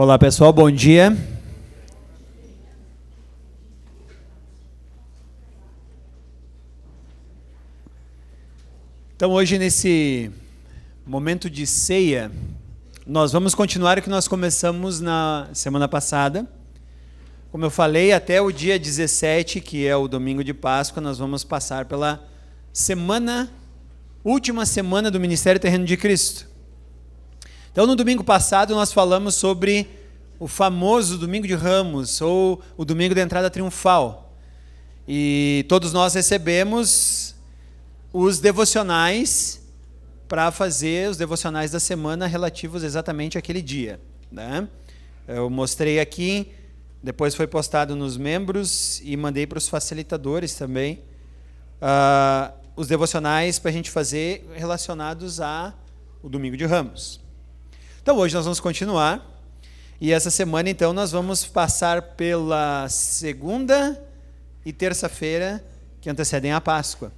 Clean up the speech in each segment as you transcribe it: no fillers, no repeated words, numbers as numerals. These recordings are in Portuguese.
Olá pessoal, bom dia. Então hoje nesse momento de ceia, nós vamos continuar o que nós começamos na semana passada. Como eu falei, até o dia 17, que é o domingo de Páscoa, nós vamos passar pela última semana do Ministério Terreno de Cristo. Então no domingo passado nós falamos sobre o famoso Domingo de Ramos, ou o Domingo da Entrada Triunfal. E todos nós recebemos os devocionais para fazer os devocionais da semana relativos exatamente àquele dia, né? Eu mostrei aqui, depois foi postado nos membros e mandei para os facilitadores também, os devocionais para a gente fazer relacionados ao Domingo de Ramos. Então hoje nós vamos continuar, e essa semana então nós vamos passar pela segunda e terça-feira que antecedem a Páscoa.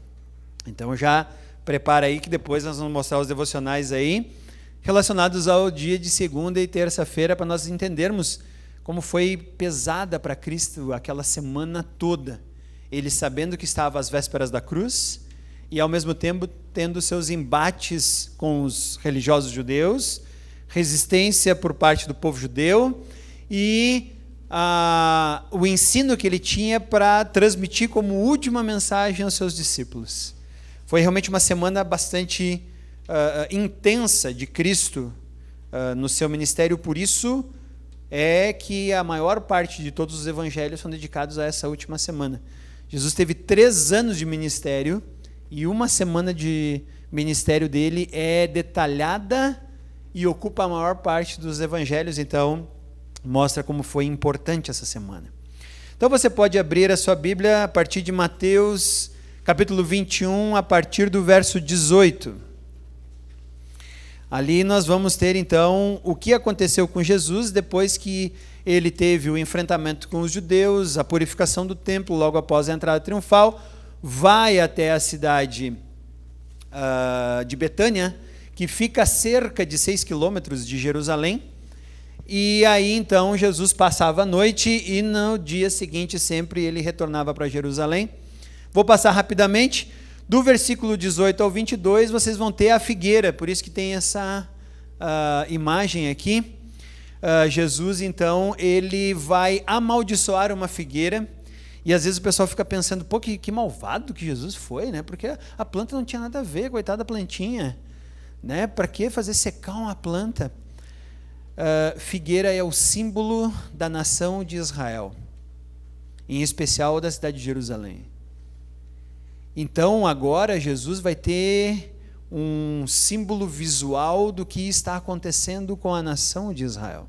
Então já prepara aí que depois nós vamos mostrar os devocionais aí, relacionados ao dia de segunda e terça-feira, para nós entendermos como foi pesada para Cristo aquela semana toda. Ele sabendo que estava às vésperas da cruz, e ao mesmo tempo tendo seus embates com os religiosos judeus, resistência por parte do povo judeu, e o ensino que ele tinha para transmitir como última mensagem aos seus discípulos. Foi realmente uma semana bastante intensa de Cristo no seu ministério, por isso é que a maior parte de todos os evangelhos são dedicados a essa última semana. Jesus teve 3 anos de ministério, e uma semana de ministério dele é detalhada e ocupa a maior parte dos evangelhos, então mostra como foi importante essa semana. Então você pode abrir a sua Bíblia a partir de Mateus capítulo 21, a partir do verso 18. Ali nós vamos ter então o que aconteceu com Jesus depois que ele teve o enfrentamento com os judeus, a purificação do templo logo após a entrada triunfal, vai até a cidade de Betânia, que fica a cerca de 6 quilômetros de Jerusalém, e aí então Jesus passava a noite e no dia seguinte sempre ele retornava para Jerusalém. Vou passar rapidamente, do versículo 18 ao 22 vocês vão ter a figueira, por isso que tem essa imagem aqui. Jesus então ele vai amaldiçoar uma figueira, e às vezes o pessoal fica pensando, pô, que malvado que Jesus foi, né? Porque a planta não tinha nada a ver, coitada da plantinha, né? Para que fazer secar uma planta? Figueira é o símbolo da nação de Israel, em especial da cidade de Jerusalém. Então agora Jesus vai ter um símbolo visual do que está acontecendo com a nação de Israel.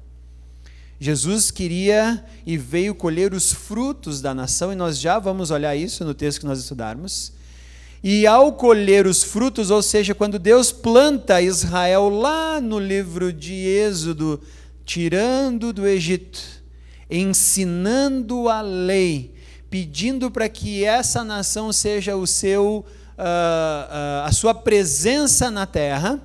Jesus queria e veio colher os frutos da nação, e nós já vamos olhar isso no texto que nós estudarmos. E ao colher os frutos, ou seja, quando Deus planta Israel lá no livro de Êxodo, tirando do Egito, ensinando a lei, pedindo para que essa nação seja a sua presença na terra,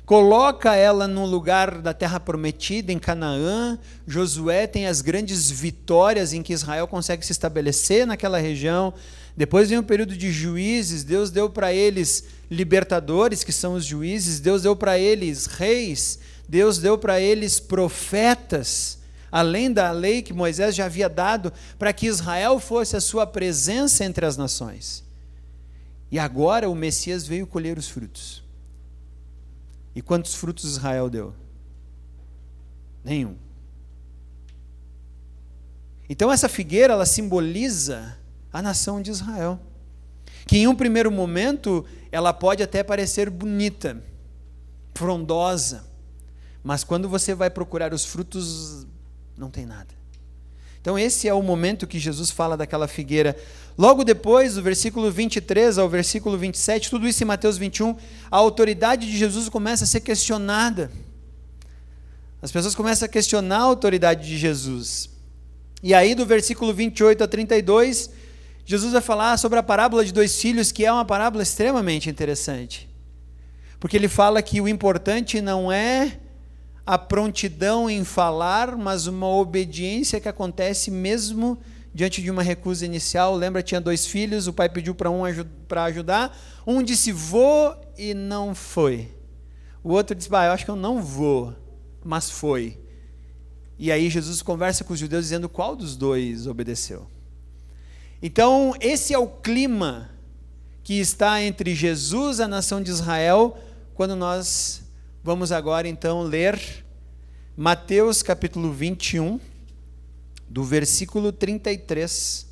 coloca ela num lugar da terra prometida, em Canaã. Josué tem as grandes vitórias em que Israel consegue se estabelecer naquela região. Depois vem um período de juízes, Deus deu para eles libertadores, que são os juízes, Deus deu para eles reis, Deus deu para eles profetas, além da lei que Moisés já havia dado, para que Israel fosse a sua presença entre as nações. E agora o Messias veio colher os frutos. E quantos frutos Israel deu? Nenhum. Então essa figueira, ela simboliza a nação de Israel, que em um primeiro momento ela pode até parecer bonita, frondosa, mas quando você vai procurar os frutos, não tem nada. Então esse é o momento que Jesus fala daquela figueira. Logo depois, do versículo 23 ao versículo 27, tudo isso em Mateus 21, a autoridade de Jesus começa a ser questionada. As pessoas começam a questionar a autoridade de Jesus. E aí do versículo 28 a 32, Jesus vai falar sobre a parábola de 2 filhos, que é uma parábola extremamente interessante. Porque ele fala que o importante não é a prontidão em falar, mas uma obediência que acontece mesmo diante de uma recusa inicial. Lembra, tinha 2 filhos, o pai pediu para ajudar, um disse vou e não foi. O outro disse, eu acho que eu não vou, mas foi. E aí Jesus conversa com os judeus dizendo qual dos 2 obedeceu. Então, esse é o clima que está entre Jesus e a nação de Israel, quando nós vamos agora então ler Mateus capítulo 21, do versículo 33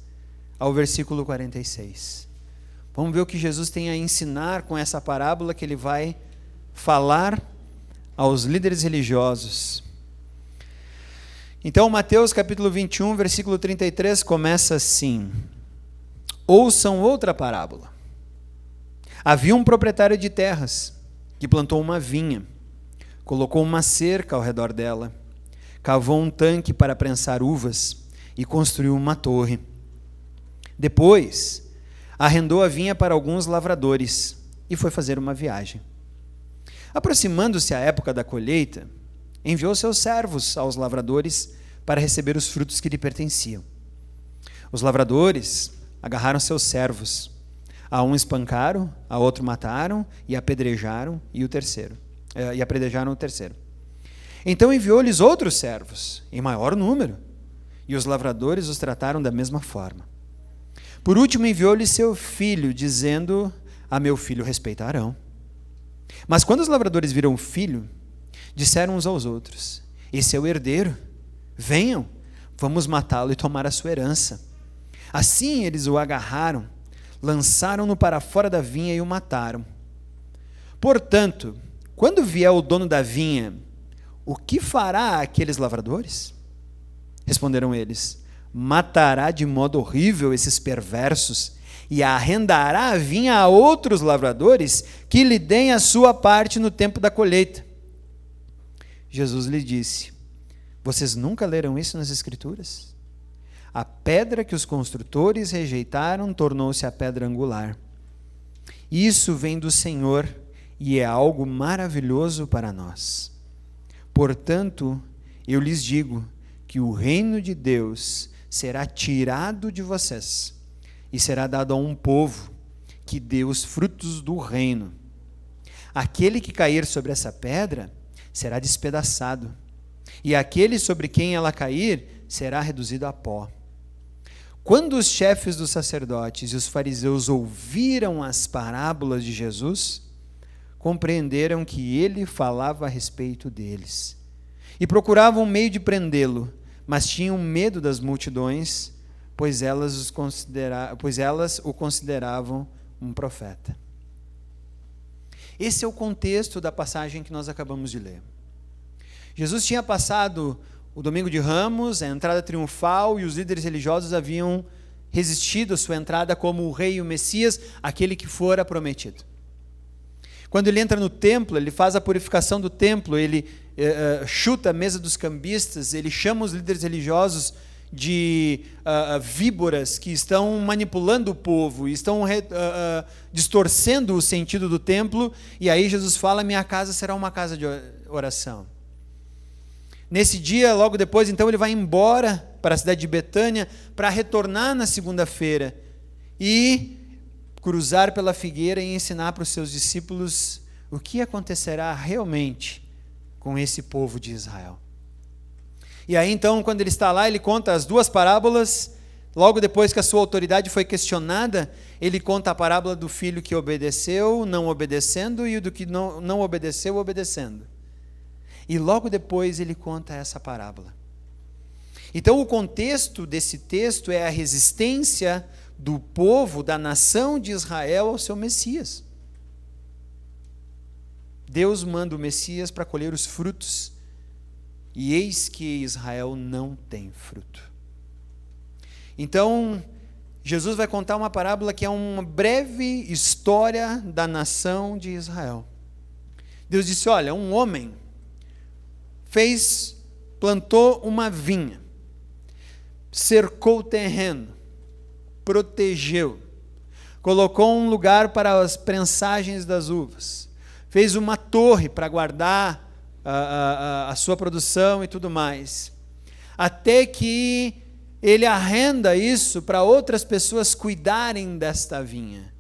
ao versículo 46. Vamos ver o que Jesus tem a ensinar com essa parábola que ele vai falar aos líderes religiosos. Então, Mateus capítulo 21, versículo 33, começa assim: ouçam outra parábola. Havia um proprietário de terras que plantou uma vinha, colocou uma cerca ao redor dela, cavou um tanque para prensar uvas e construiu uma torre. Depois, arrendou a vinha para alguns lavradores e foi fazer uma viagem. Aproximando-se a época da colheita, enviou seus servos aos lavradores para receber os frutos que lhe pertenciam. Os lavradores agarraram seus servos. A um espancaram, a outro mataram e apedrejaram o terceiro. Então enviou-lhes outros servos, em maior número, e os lavradores os trataram da mesma forma. Por último enviou-lhes seu filho, dizendo: a meu filho respeitarão. Mas quando os lavradores viram o filho, disseram uns aos outros: esse é o herdeiro, venham, vamos matá-lo e tomar a sua herança. Assim eles o agarraram, lançaram-no para fora da vinha e o mataram. Portanto, quando vier o dono da vinha, o que fará aqueles lavradores? Responderam eles: matará de modo horrível esses perversos e arrendará a vinha a outros lavradores que lhe deem a sua parte no tempo da colheita. Jesus lhe disse: vocês nunca leram isso nas Escrituras? A pedra que os construtores rejeitaram tornou-se a pedra angular. Isso vem do Senhor e é algo maravilhoso para nós. Portanto, eu lhes digo que o reino de Deus será tirado de vocês e será dado a um povo que dê os frutos do reino. Aquele que cair sobre essa pedra será despedaçado, e aquele sobre quem ela cair será reduzido a pó. Quando os chefes dos sacerdotes e os fariseus ouviram as parábolas de Jesus, compreenderam que ele falava a respeito deles. E procuravam um meio de prendê-lo, mas tinham medo das multidões, pois elas o consideravam um profeta. Esse é o contexto da passagem que nós acabamos de ler. Jesus tinha passado o domingo de Ramos, a entrada triunfal, e os líderes religiosos haviam resistido à sua entrada como o rei e o Messias, aquele que fora prometido. Quando ele entra no templo, ele faz a purificação do templo, ele chuta a mesa dos cambistas, ele chama os líderes religiosos de víboras que estão manipulando o povo, estão distorcendo o sentido do templo, e aí Jesus fala: minha casa será uma casa de oração. Nesse dia, logo depois, então, ele vai embora para a cidade de Betânia para retornar na segunda-feira e cruzar pela figueira e ensinar para os seus discípulos o que acontecerá realmente com esse povo de Israel. E aí, então, quando ele está lá, ele conta as 2 parábolas. Logo depois que a sua autoridade foi questionada, ele conta a parábola do filho que obedeceu, não obedecendo, e do que não obedeceu, obedecendo. E logo depois ele conta essa parábola. Então o contexto desse texto é a resistência do povo, da nação de Israel ao seu Messias. Deus manda o Messias para colher os frutos, e eis que Israel não tem fruto. Então, Jesus vai contar uma parábola que é uma breve história da nação de Israel. Deus disse: olha, um homem plantou uma vinha, cercou o terreno, protegeu, colocou um lugar para as prensagens das uvas, fez uma torre para guardar a sua produção e tudo mais. Até que ele arrenda isso para outras pessoas cuidarem desta vinha.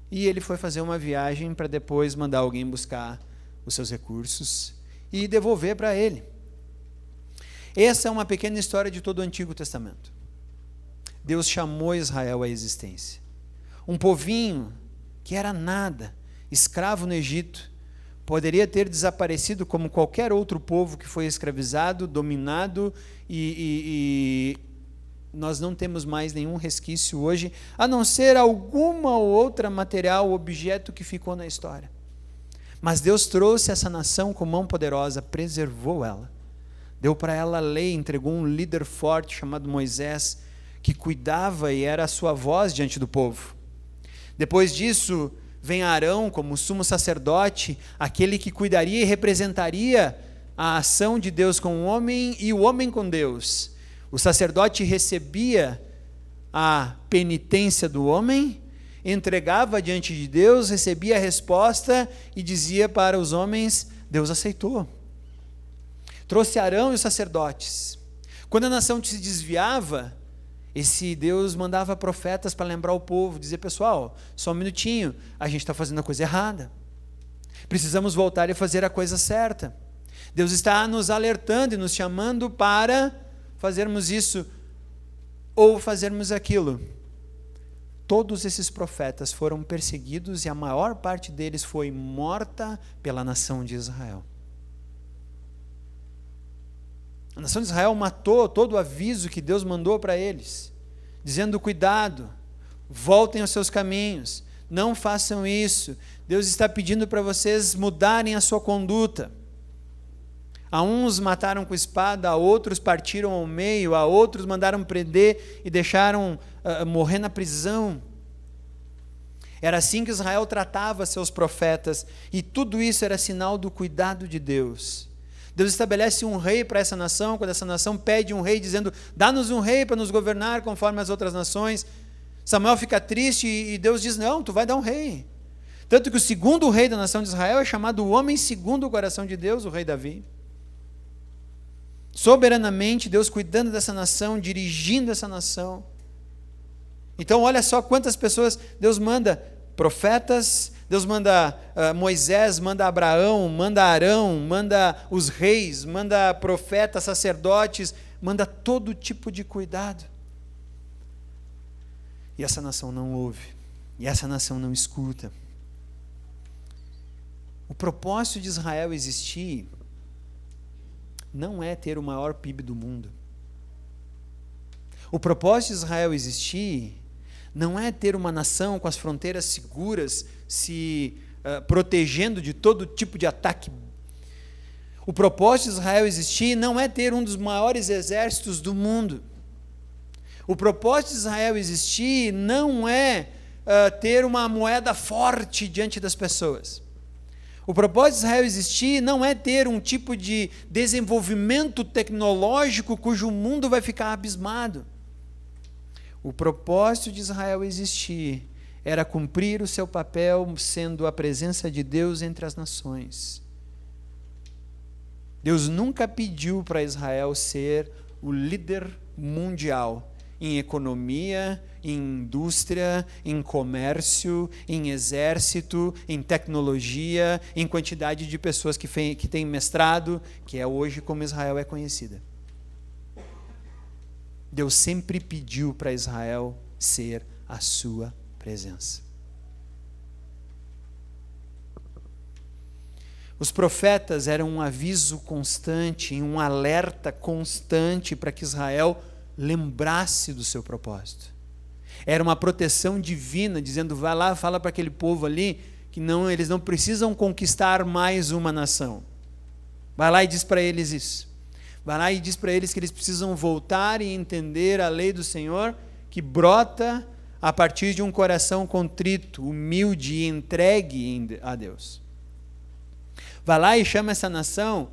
E ele foi fazer uma viagem para depois mandar alguém buscar os seus recursos e devolver para ele. Essa é uma pequena história de todo o Antigo Testamento. Deus chamou Israel à existência. Um povinho que era nada, escravo no Egito, poderia ter desaparecido como qualquer outro povo que foi escravizado, dominado, e nós não temos mais nenhum resquício hoje, a não ser alguma ou outra material, objeto que ficou na história. Mas Deus trouxe essa nação com mão poderosa, preservou ela, deu para ela a lei, entregou um líder forte chamado Moisés, que cuidava e era a sua voz diante do povo. Depois disso, vem Arão como sumo sacerdote, aquele que cuidaria e representaria a ação de Deus com o homem e o homem com Deus. O sacerdote recebia a penitência do homem, entregava diante de Deus, recebia a resposta e dizia para os homens: Deus aceitou. Trouxe Arão e os sacerdotes. Quando a nação se desviava, esse Deus mandava profetas para lembrar o povo, dizer: pessoal, só um minutinho, a gente está fazendo a coisa errada, precisamos voltar e fazer a coisa certa. Deus está nos alertando e nos chamando para fazermos isso ou fazermos aquilo. Todos esses profetas foram perseguidos e a maior parte deles foi morta pela nação de Israel. A nação de Israel matou todo o aviso que Deus mandou para eles, dizendo: cuidado, voltem aos seus caminhos, não façam isso, Deus está pedindo para vocês mudarem a sua conduta. A uns mataram com espada, a outros partiram ao meio, a outros mandaram prender e deixaram morrer na prisão. Era assim que Israel tratava seus profetas, e tudo isso era sinal do cuidado de Deus. Deus estabelece um rei para essa nação, quando essa nação pede um rei, dizendo: dá-nos um rei para nos governar conforme as outras nações. Samuel fica triste e Deus diz: não, tu vai dar um rei. Tanto que o segundo rei da nação de Israel é chamado o homem segundo o coração de Deus, o rei Davi. Soberanamente, Deus cuidando dessa nação, dirigindo essa nação. Então, olha só quantas pessoas Deus manda: profetas, Deus manda Moisés, manda Abraão, manda Arão, manda os reis, manda profetas, sacerdotes, manda todo tipo de cuidado. E essa nação não ouve, e essa nação não escuta. O propósito de Israel existir não é ter o maior PIB do mundo. O propósito de Israel existir não é ter uma nação com as fronteiras seguras, se protegendo de todo tipo de ataque. O propósito de Israel existir não é ter um dos maiores exércitos do mundo. O propósito de Israel existir não é ter uma moeda forte diante das pessoas. O propósito de Israel existir não é ter um tipo de desenvolvimento tecnológico cujo mundo vai ficar abismado. O propósito de Israel existir era cumprir o seu papel sendo a presença de Deus entre as nações. Deus nunca pediu para Israel ser o líder mundial em economia, em indústria, em comércio, em exército, em tecnologia, em quantidade de pessoas que têm mestrado, que é hoje como Israel é conhecida. Deus sempre pediu para Israel ser a sua presença. Os profetas eram um aviso constante, um alerta constante para que Israel lembrasse do seu propósito. Era uma proteção divina, dizendo: vai lá, fala para aquele povo ali que eles não precisam conquistar mais uma nação. Vai lá e diz para eles isso. Vai lá e diz para eles que eles precisam voltar e entender a lei do Senhor, que brota a partir de um coração contrito, humilde e entregue a Deus. Vai lá e chama essa nação,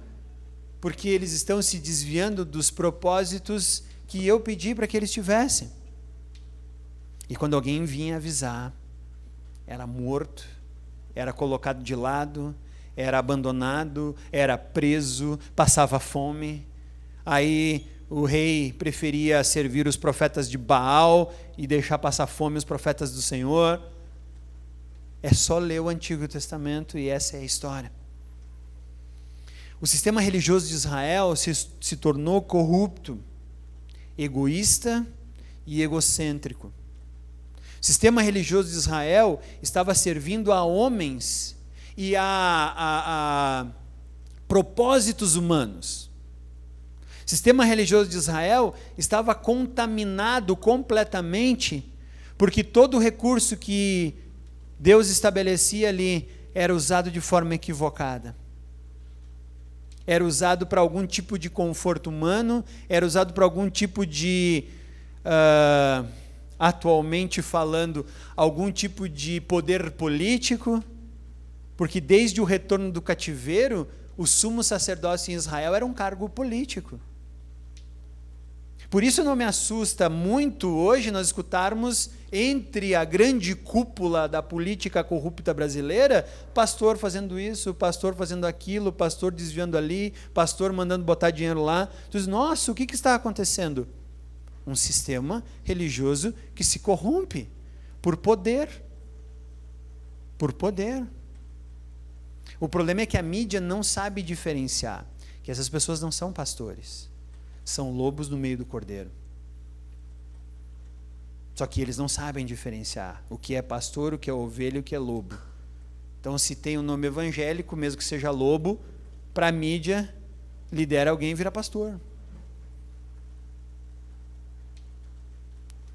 porque eles estão se desviando dos propósitos que eu pedi para que eles tivessem. E quando alguém vinha avisar, era morto, era colocado de lado, era abandonado, era preso, passava fome. Aí o rei preferia servir os profetas de Baal e deixar passar fome os profetas do Senhor. É só ler o Antigo Testamento e essa é a história. O sistema religioso de Israel se tornou corrupto, egoísta e egocêntrico. O sistema religioso de Israel estava servindo a homens e a propósitos humanos. O sistema religioso de Israel estava contaminado completamente, porque todo o recurso que Deus estabelecia ali era usado de forma equivocada. Era usado para algum tipo de conforto humano, era usado para algum tipo de, atualmente falando, algum tipo de poder político, porque desde o retorno do cativeiro, o sumo sacerdócio em Israel era um cargo político. Por isso não me assusta muito hoje nós escutarmos entre a grande cúpula da política corrupta brasileira, pastor fazendo isso, pastor fazendo aquilo, pastor desviando ali, pastor mandando botar dinheiro lá. Tu diz, nossa, o que está acontecendo? Um sistema religioso que se corrompe por poder. Por poder. O problema é que a mídia não sabe diferenciar, que essas pessoas não são pastores. São lobos no meio do cordeiro. Só que eles não sabem diferenciar o que é pastor, o que é ovelha e o que é lobo. Então, se tem um nome evangélico, mesmo que seja lobo, para a mídia, lidera alguém e vira pastor.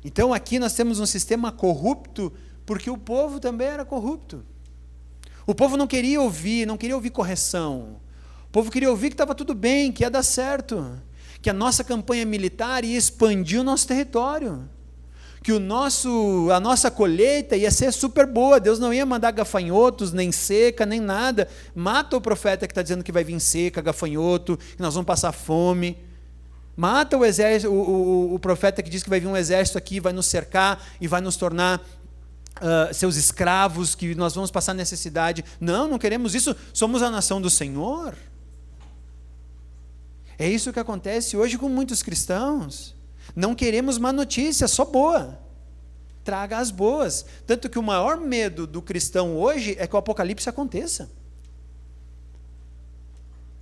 Então, aqui nós temos um sistema corrupto, porque o povo também era corrupto. O povo não queria ouvir correção. O povo queria ouvir que estava tudo bem, que ia dar certo. Que a nossa campanha militar ia expandir o nosso território, que a nossa colheita ia ser super boa, Deus não ia mandar gafanhotos, nem seca, nem nada. Mata o profeta que está dizendo que vai vir seca, gafanhoto, que nós vamos passar fome. Mata o exército, o profeta que diz que vai vir um exército aqui, vai nos cercar e vai nos tornar seus escravos, que nós vamos passar necessidade. Não queremos isso, somos a nação do Senhor. É isso que acontece hoje com muitos cristãos. Não queremos má notícia, só boa. Traga as boas. Tanto que o maior medo do cristão hoje é que o apocalipse aconteça.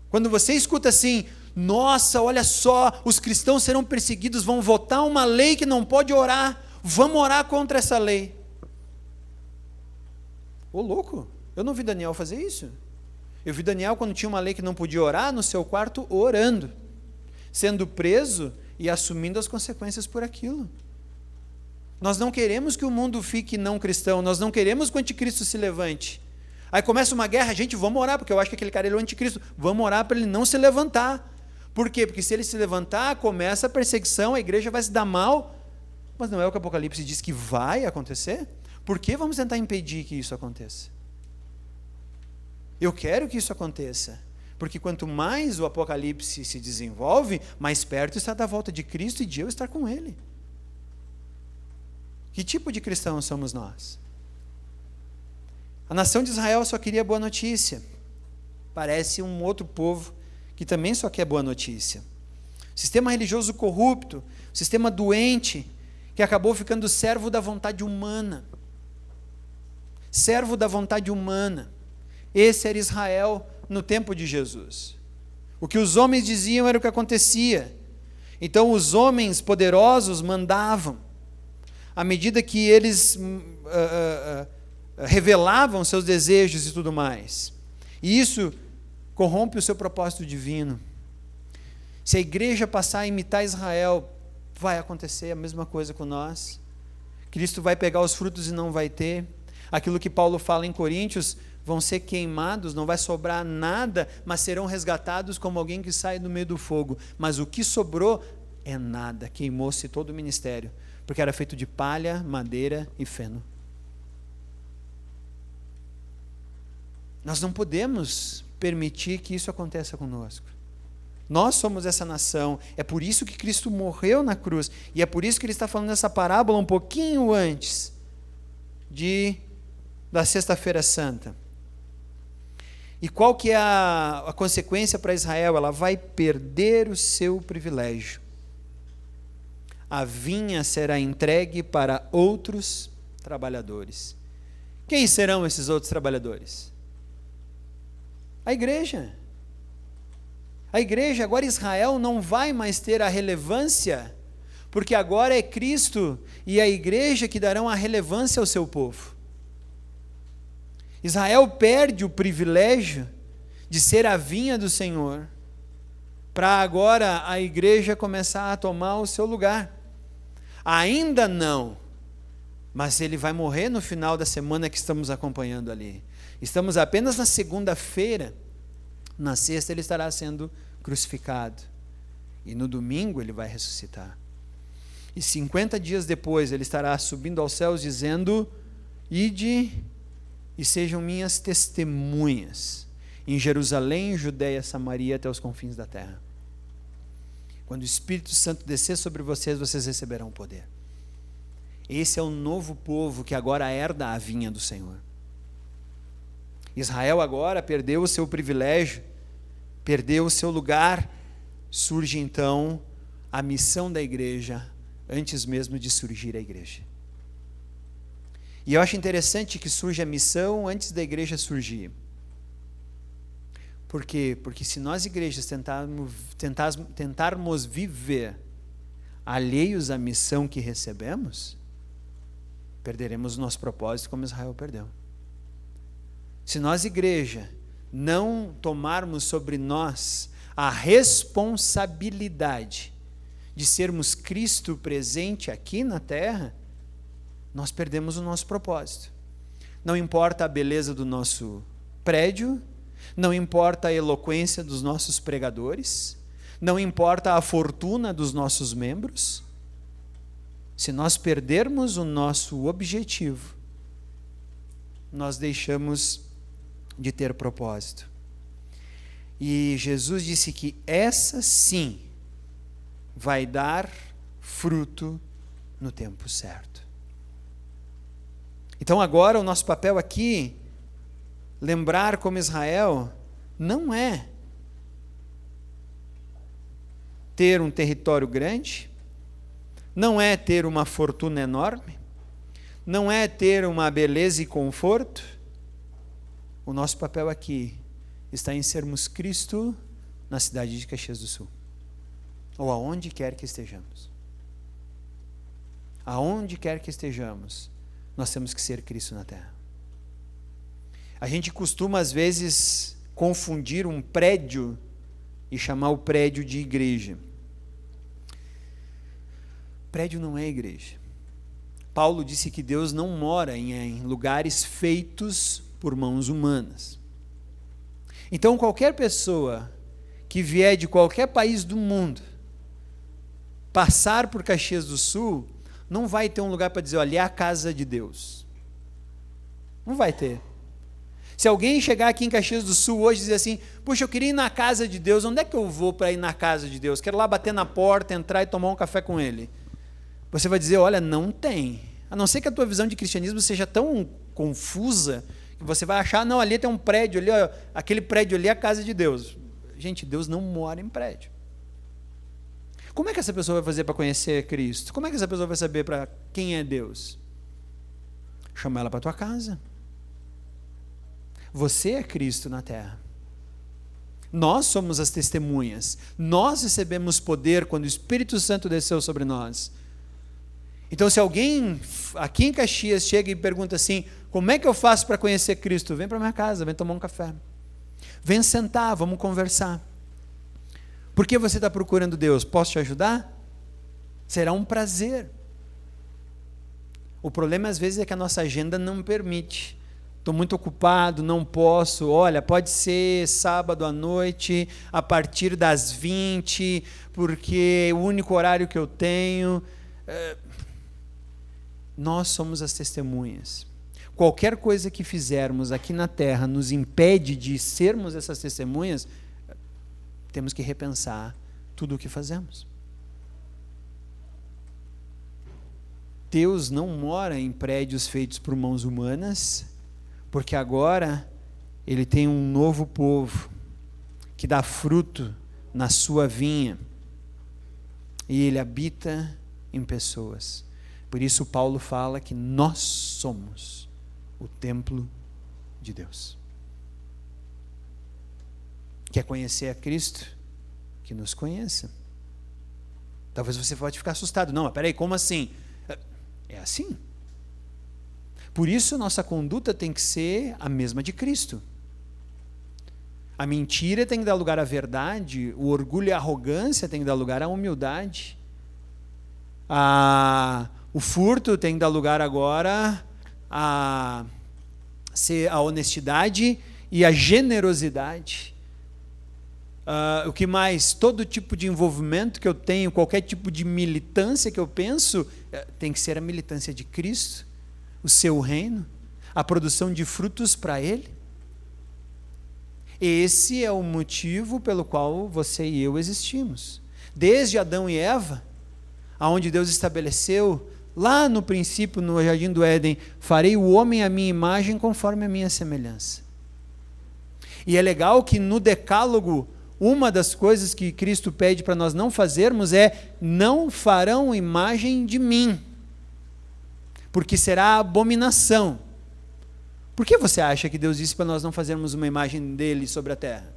Quando você escuta assim, nossa, olha só, os cristãos serão perseguidos, vão votar uma lei que não pode orar, vamos orar contra essa lei. Ô louco, eu não vi Daniel fazer isso. Eu vi Daniel quando tinha uma lei que não podia orar, no seu quarto orando, sendo preso e assumindo as consequências por aquilo. Nós não queremos que o mundo fique não cristão, nós não queremos que o anticristo se levante. Aí começa uma guerra, gente, vamos orar, porque eu acho que aquele cara ele é o anticristo, vamos orar para ele não se levantar. Por quê? Porque se ele se levantar, começa a perseguição, a igreja vai se dar mal, mas não é o que o Apocalipse diz que vai acontecer? Por que vamos tentar impedir que isso aconteça? Eu quero que isso aconteça, porque quanto mais o Apocalipse se desenvolve, mais perto está da volta de Cristo e de eu estar com Ele. Que tipo de cristãos somos nós? A nação de Israel só queria boa notícia. Parece um outro povo que também só quer boa notícia. Sistema religioso corrupto, sistema doente, que acabou ficando servo da vontade humana. Servo da vontade humana. Esse era Israel no tempo de Jesus. O que os homens diziam era o que acontecia. Então os homens poderosos mandavam. À medida que eles revelavam seus desejos e tudo mais. E isso corrompe o seu propósito divino. Se a igreja passar a imitar Israel, vai acontecer a mesma coisa com nós. Cristo vai pegar os frutos e não vai ter. Aquilo que Paulo fala em Coríntios, vão ser queimados, não vai sobrar nada, mas serão resgatados como alguém que sai do meio do fogo. Mas o que sobrou é nada, queimou-se todo o ministério, porque era feito de palha, madeira e feno. Nós não podemos permitir que isso aconteça conosco. Nós somos essa nação, é por isso que Cristo morreu na cruz, e é por isso que ele está falando essa parábola um pouquinho antes da Sexta-feira Santa. E qual que é a consequência para Israel? Ela vai perder o seu privilégio. A vinha será entregue para outros trabalhadores. Quem serão esses outros trabalhadores? A igreja. A igreja, agora Israel não vai mais ter a relevância, porque agora é Cristo e a igreja que darão a relevância ao seu povo. Israel perde o privilégio de ser a vinha do Senhor, para agora a igreja começar a tomar o seu lugar. Ainda não, mas ele vai morrer no final da semana que estamos acompanhando ali. Estamos apenas na segunda-feira, na sexta ele estará sendo crucificado, e no domingo ele vai ressuscitar. E 50 dias depois ele estará subindo aos céus dizendo: ide e sejam minhas testemunhas em Jerusalém, Judeia, Samaria, até os confins da terra. Quando o Espírito Santo descer sobre vocês, vocês receberão poder. Esse é o novo povo que agora herda a vinha do Senhor. Israel agora perdeu o seu privilégio, perdeu o seu lugar. Surge então a missão da igreja, antes mesmo de surgir a igreja. E eu acho interessante que surge a missão antes da igreja surgir. Por quê? Porque se nós igrejas tentarmos viver alheios à missão que recebemos, perderemos o nosso propósito como Israel perdeu. Se nós igreja não tomarmos sobre nós a responsabilidade de sermos Cristo presente aqui na terra, nós perdemos o nosso propósito. Não importa a beleza do nosso prédio, não importa a eloquência dos nossos pregadores, não importa a fortuna dos nossos membros. Se nós perdermos o nosso objetivo, nós deixamos de ter propósito. E Jesus disse que essa sim vai dar fruto no tempo certo. Então agora o nosso papel aqui, lembrar como Israel, não é ter um território grande, não é ter uma fortuna enorme, não é ter uma beleza e conforto. O nosso papel aqui está em sermos Cristo na cidade de Caxias do Sul, ou aonde quer que estejamos. Aonde quer que estejamos, nós temos que ser Cristo na terra. A gente costuma às vezes confundir um prédio e chamar o prédio de igreja. Prédio não é igreja. Paulo disse que Deus não mora em lugares feitos por mãos humanas. Então qualquer pessoa que vier de qualquer país do mundo, passar por Caxias do Sul, não vai ter um lugar para dizer: olha, é a casa de Deus. Não vai ter. Se alguém chegar aqui em Caxias do Sul hoje e dizer assim: puxa, eu queria ir na casa de Deus, onde é que eu vou para ir na casa de Deus? Quero lá bater na porta, entrar e tomar um café com ele. Você vai dizer: olha, não tem. A não ser que a tua visão de cristianismo seja tão confusa, que você vai achar: não, ali tem um prédio, ali, ó, aquele prédio ali é a casa de Deus. Gente, Deus não mora em prédio. Como é que essa pessoa vai fazer para conhecer Cristo? Como é que essa pessoa vai saber para quem é Deus? Chama ela para a tua casa. Você é Cristo na terra. Nós somos as testemunhas. Nós recebemos poder quando o Espírito Santo desceu sobre nós. Então, se alguém aqui em Caxias chega e pergunta assim: como é que eu faço para conhecer Cristo? Vem para minha casa, vem tomar um café. Vem sentar, vamos conversar. Por que você está procurando Deus? Posso te ajudar? Será um prazer. O problema às vezes é que a nossa agenda não permite. Estou muito ocupado, não posso. Olha, pode ser sábado à noite, a partir das 20, porque é o único horário que eu tenho. Nós somos as testemunhas. Qualquer coisa que fizermos aqui na terra nos impede de sermos essas testemunhas, temos que repensar tudo o que fazemos. Deus não mora em prédios feitos por mãos humanas, porque agora Ele tem um novo povo que dá fruto na sua vinha. E ele habita em pessoas. Por isso Paulo fala que nós somos o templo de Deus. Quer conhecer a Cristo? Que nos conheça. Talvez você pode ficar assustado. Não, mas peraí, como assim? É assim. Por isso nossa conduta tem que ser a mesma de Cristo. A mentira tem que dar lugar à verdade, o orgulho e a arrogância tem que dar lugar à humildade. O furto tem que dar lugar agora a honestidade e a generosidade. O que mais? Todo tipo de envolvimento que eu tenho, qualquer tipo de militância que eu penso, tem que ser a militância de Cristo, o seu reino, a produção de frutos para Ele. Esse é o motivo pelo qual você e eu existimos. Desde Adão e Eva, aonde Deus estabeleceu, lá no princípio, no Jardim do Éden, farei o homem à minha imagem conforme a minha semelhança. E é legal que no Decálogo, uma das coisas que Cristo pede para nós não fazermos é: não farão imagem de mim, porque será abominação. Por que você acha que Deus disse para nós não fazermos uma imagem dele sobre a terra?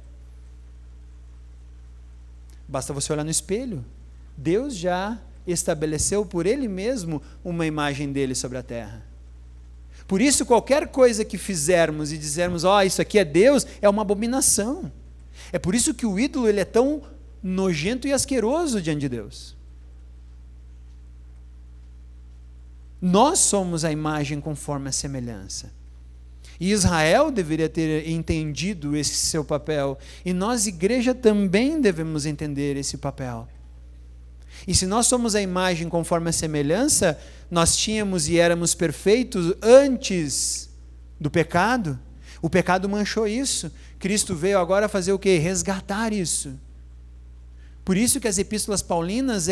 Basta você olhar no espelho. Deus já estabeleceu por Ele mesmo uma imagem dele sobre a terra. Por isso, qualquer coisa que fizermos e dizermos, isso aqui é Deus, é uma abominação. É por isso que o ídolo ele é tão nojento e asqueroso diante de Deus. Nós somos a imagem conforme a semelhança. E Israel deveria ter entendido esse seu papel. E nós, igreja, também devemos entender esse papel. E se nós somos a imagem conforme a semelhança, nós tínhamos e éramos perfeitos antes do pecado. O pecado manchou isso. Cristo veio agora fazer o quê? Resgatar isso. Por isso que as epístolas paulinas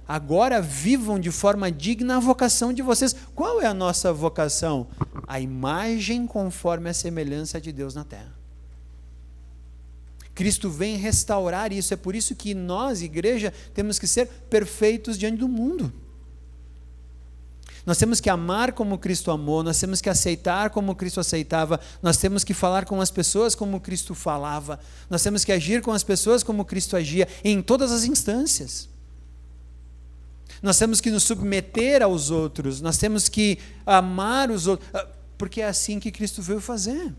agora vivam de forma digna a vocação de vocês. Qual é a nossa vocação? A imagem conforme a semelhança de Deus na terra. Cristo vem restaurar isso. É por isso que nós, igreja, temos que ser perfeitos diante do mundo. Nós temos que amar como Cristo amou, nós temos que aceitar como Cristo aceitava, nós temos que falar com as pessoas como Cristo falava, nós temos que agir com as pessoas como Cristo agia, em todas as instâncias. Nós temos que nos submeter aos outros, nós temos que amar os outros, porque é assim que Cristo veio fazer.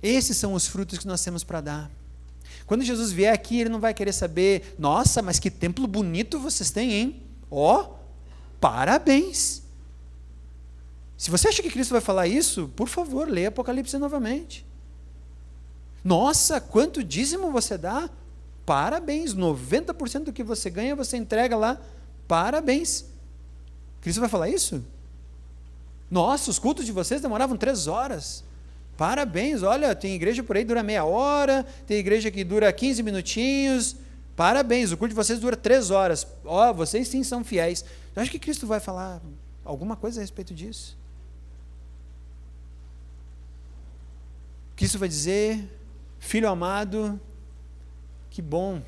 Esses são os frutos que nós temos para dar. Quando Jesus vier aqui, Ele não vai querer saber, nossa, mas que templo bonito vocês têm, hein? Parabéns. Se você acha que Cristo vai falar isso, por favor, leia Apocalipse novamente. Nossa, quanto dízimo você dá? Parabéns, 90% do que você ganha, você entrega lá, parabéns. Cristo vai falar isso? Nossa, os cultos de vocês demoravam 3 horas. Parabéns, olha, tem igreja por aí que dura meia hora, tem igreja que dura 15 minutinhos, parabéns, o culto de vocês dura 3 horas, vocês sim são fiéis. Eu acho que Cristo vai falar alguma coisa a respeito disso. Cristo vai dizer, filho amado, que bom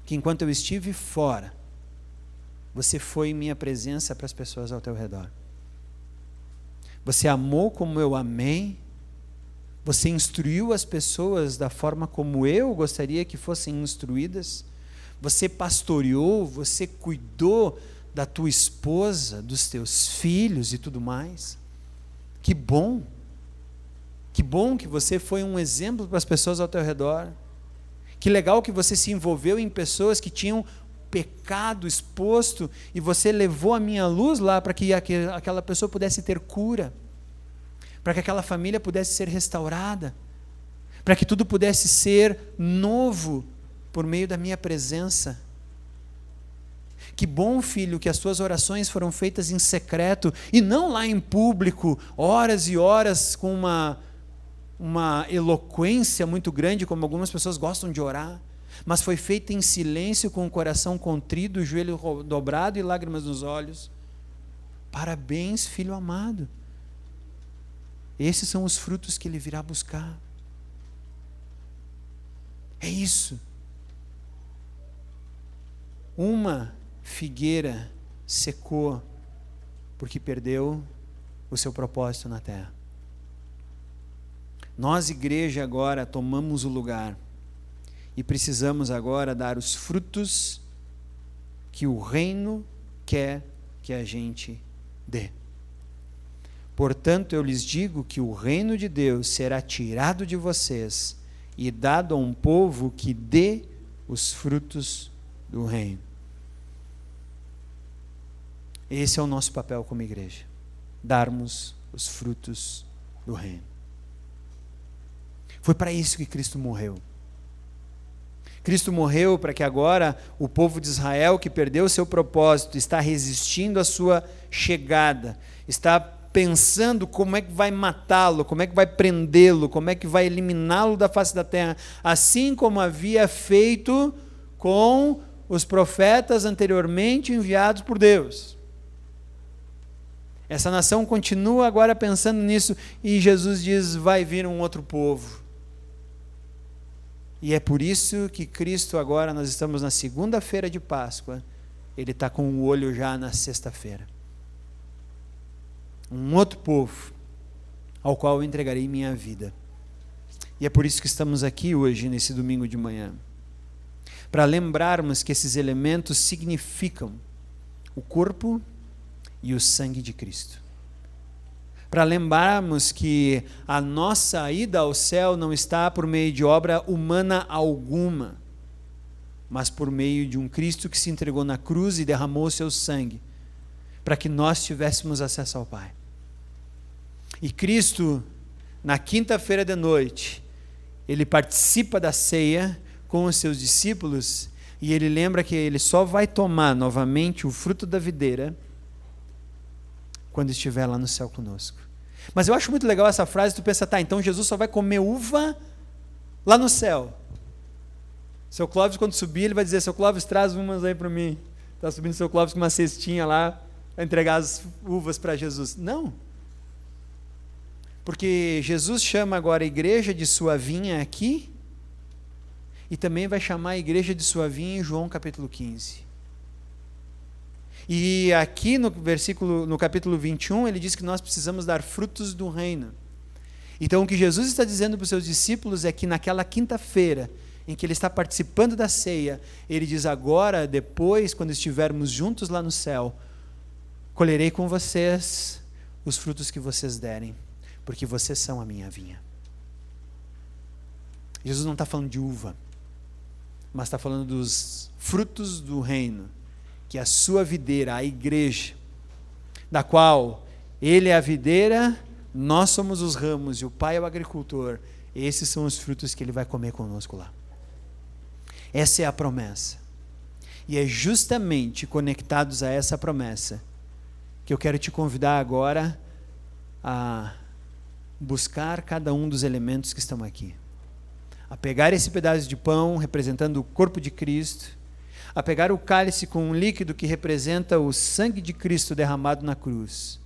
que enquanto eu estive fora, você foi em minha presença para as pessoas ao teu redor. Você amou como eu amei, você instruiu as pessoas da forma como eu gostaria que fossem instruídas, você pastoreou, você cuidou da tua esposa, dos teus filhos e tudo mais. Que bom que você foi um exemplo para as pessoas ao teu redor. Que legal que você se envolveu em pessoas que tinham pecado exposto e você levou a minha luz lá para que aquela pessoa pudesse ter cura, para que aquela família pudesse ser restaurada, para que tudo pudesse ser novo por meio da minha presença. Que bom, filho, que as tuas orações foram feitas em secreto e não lá em público, horas e horas com uma eloquência muito grande, como algumas pessoas gostam de orar, mas foi feita em silêncio, com o coração contrido, o joelho dobrado e lágrimas nos olhos. Parabéns, filho amado. Esses são os frutos que ele virá buscar. É isso. Uma figueira secou porque perdeu o seu propósito na terra. Nós, igreja, agora tomamos o lugar e precisamos agora dar os frutos que o reino quer que a gente dê. Portanto, eu lhes digo que o reino de Deus será tirado de vocês e dado a um povo que dê os frutos do reino. Esse é o nosso papel como igreja, darmos os frutos do reino. Foi para isso que Cristo morreu. Cristo morreu para que agora o povo de Israel, que perdeu o seu propósito, está resistindo à sua chegada, está pensando como é que vai matá-lo, como é que vai prendê-lo, como é que vai eliminá-lo da face da terra, assim como havia feito com os profetas anteriormente enviados por Deus. Essa nação continua agora pensando nisso, e Jesus diz: vai vir um outro povo. E é por isso que Cristo agora, nós estamos na segunda-feira de Páscoa, ele está com o olho já na sexta-feira. Um outro povo, ao qual eu entregarei minha vida. E é por isso que estamos aqui hoje, nesse domingo de manhã, para lembrarmos que esses elementos significam o corpo e o sangue de Cristo. Para lembrarmos que a nossa ida ao céu não está por meio de obra humana alguma, mas por meio de um Cristo que se entregou na cruz e derramou o seu sangue, para que nós tivéssemos acesso ao Pai. E Cristo, na quinta-feira de noite, ele participa da ceia com os seus discípulos, e ele lembra que ele só vai tomar novamente o fruto da videira quando estiver lá no céu conosco. Mas eu acho muito legal essa frase, tu pensa, tá, então Jesus só vai comer uva lá no céu. Seu Clóvis, quando subir, ele vai dizer: seu Clóvis, traz umas aí para mim. Está subindo seu Clóvis com uma cestinha lá, para entregar as uvas para Jesus. Não. Porque Jesus chama agora a igreja de sua vinha aqui, e também vai chamar a igreja de sua vinha em João capítulo 15. E aqui no capítulo 21, ele diz que nós precisamos dar frutos do reino. Então o que Jesus está dizendo para os seus discípulos é que naquela quinta-feira, em que ele está participando da ceia, ele diz: agora, depois, quando estivermos juntos lá no céu, colherei com vocês os frutos que vocês derem, porque vocês são a minha vinha. Jesus não está falando de uva, mas está falando dos frutos do reino, que é a sua videira, a igreja, da qual ele é a videira, nós somos os ramos e o Pai é o agricultor. Esses são os frutos que ele vai comer conosco lá. Essa é a promessa. E é justamente conectados a essa promessa que eu quero te convidar agora a buscar cada um dos elementos que estão aqui. A pegar esse pedaço de pão representando o corpo de Cristo, a pegar o cálice com um líquido que representa o sangue de Cristo derramado na cruz,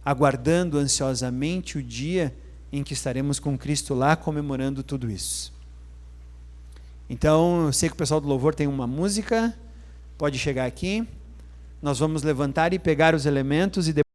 aguardando ansiosamente o dia em que estaremos com Cristo lá comemorando tudo isso. Então, eu sei que o pessoal do louvor tem uma música, pode chegar aqui, nós vamos levantar e pegar os elementos e depois